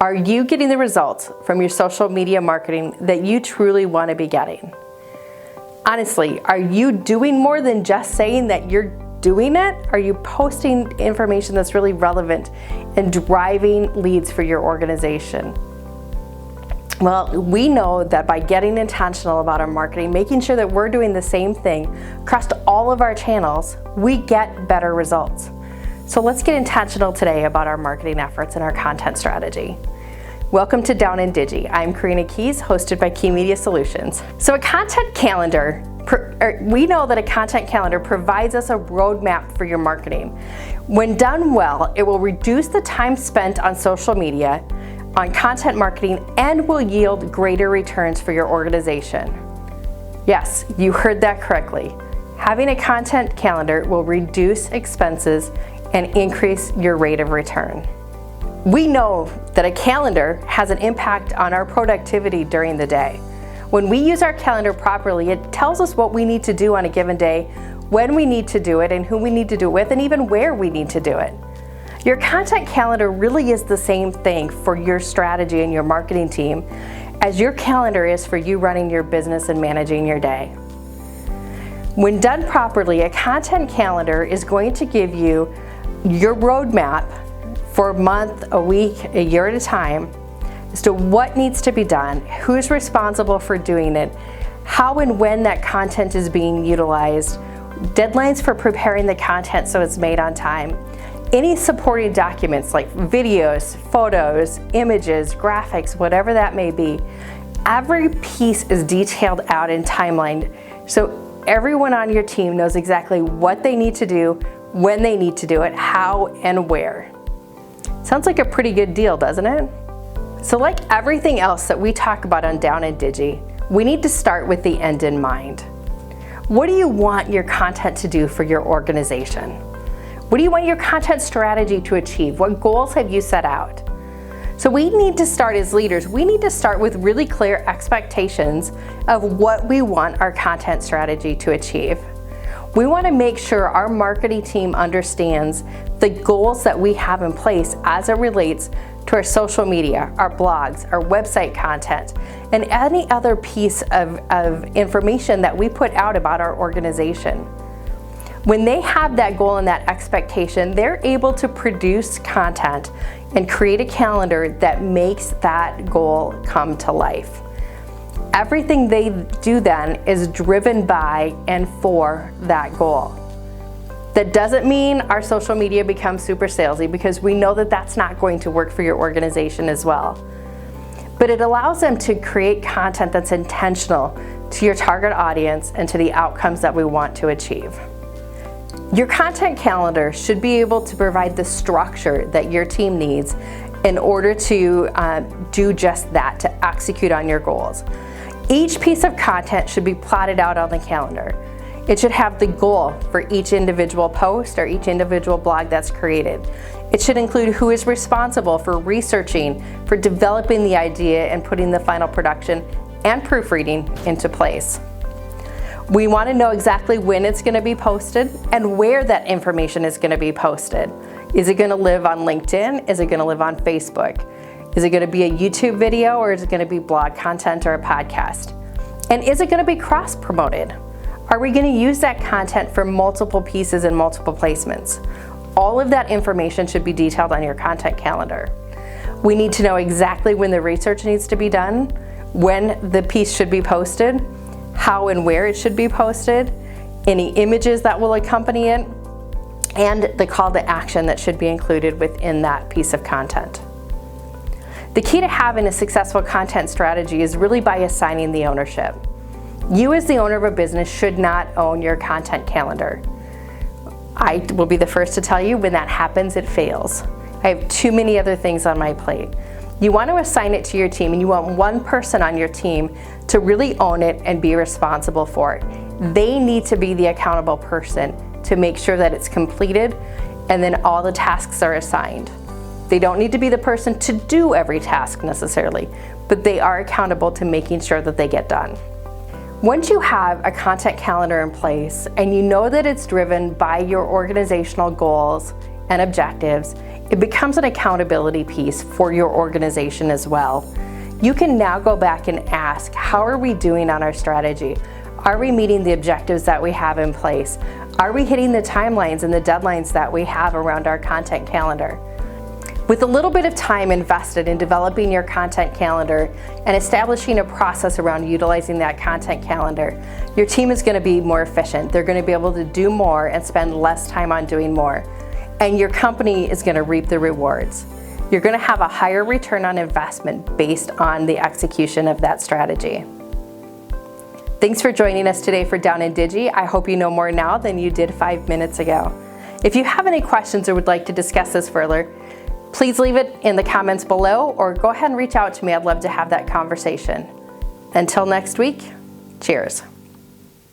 Are you getting the results from your social media marketing that you truly want to be getting? Honestly, are you doing more than just saying that you're doing it? Are you posting information that's really relevant and driving leads for your organization? Well, we know that by getting intentional about our marketing, making sure that we're doing the same thing across all of our channels, we get better results. So let's get intentional today about our marketing efforts and our content strategy. Welcome to Down in Digi. I'm Karina Keys, hosted by Key Media Solutions. So a content calendar, we know that a content calendar provides us a roadmap for your marketing. When done well, it will reduce the time spent on social media, on content marketing, and will yield greater returns for your organization. Yes, you heard that correctly. Having a content calendar will reduce expenses and increase your rate of return. We know that a calendar has an impact on our productivity during the day. When we use our calendar properly, it tells us what we need to do on a given day, when we need to do it, and who we need to do it with, and even where we need to do it. Your content calendar really is the same thing for your strategy and your marketing team as your calendar is for you running your business and managing your day. When done properly, a content calendar is going to give you your roadmap for a month, a week, a year at a time as to what needs to be done, who's responsible for doing it, how and when that content is being utilized, deadlines for preparing the content so it's made on time, any supporting documents like videos, photos, images, graphics, whatever that may be. Every piece is detailed out and timelined so everyone on your team knows exactly what they need to do, when they need to do it, how and where. Sounds like a pretty good deal, doesn't it? So like everything else that we talk about on Down in Digi, we need to start with the end in mind. What do you want your content to do for your organization? What do you want your content strategy to achieve? What goals have you set out? So we need to start as leaders, we need to start with really clear expectations of what we want our content strategy to achieve. We want to make sure our marketing team understands the goals that we have in place as it relates to our social media, our blogs, our website content, and any other piece of information that we put out about our organization. When they have that goal and that expectation, they're able to produce content and create a calendar that makes that goal come to life. Everything they do then is driven by and for that goal. That doesn't mean our social media becomes super salesy, because we know that that's not going to work for your organization as well. But it allows them to create content that's intentional to your target audience and to the outcomes that we want to achieve. Your content calendar should be able to provide the structure that your team needs in order to do just that, to execute on your goals. Each piece of content should be plotted out on the calendar. It should have the goal for each individual post or each individual blog that's created. It should include who is responsible for researching, for developing the idea and putting the final production and proofreading into place. We want to know exactly when it's going to be posted and where that information is going to be posted. Is it going to live on LinkedIn? Is it going to live on Facebook? Is it going to be a YouTube video, or is it going to be blog content or a podcast? And is it going to be cross-promoted? Are we going to use that content for multiple pieces and multiple placements? All of that information should be detailed on your content calendar. We need to know exactly when the research needs to be done, when the piece should be posted, how and where it should be posted, any images that will accompany it, and the call to action that should be included within that piece of content. The key to having a successful content strategy is really by assigning the ownership. You as the owner of a business should not own your content calendar. I will be the first to tell you, when that happens, it fails. I have too many other things on my plate. You want to assign it to your team, and you want one person on your team to really own it and be responsible for it. They need to be the accountable person to make sure that it's completed and then all the tasks are assigned. They don't need to be the person to do every task necessarily, but they are accountable to making sure that they get done. Once you have a content calendar in place and you know that it's driven by your organizational goals and objectives, it becomes an accountability piece for your organization as well. You can now go back and ask, how are we doing on our strategy? Are we meeting the objectives that we have in place? Are we hitting the timelines and the deadlines that we have around our content calendar? With a little bit of time invested in developing your content calendar and establishing a process around utilizing that content calendar, your team is going to be more efficient. They're going to be able to do more and spend less time on doing more. And your company is going to reap the rewards. You're going to have a higher return on investment based on the execution of that strategy. Thanks for joining us today for Down in Digi. I hope you know more now than you did 5 minutes ago. If you have any questions or would like to discuss this further, please leave it in the comments below or go ahead and reach out to me. I'd love to have that conversation. Until next week, cheers.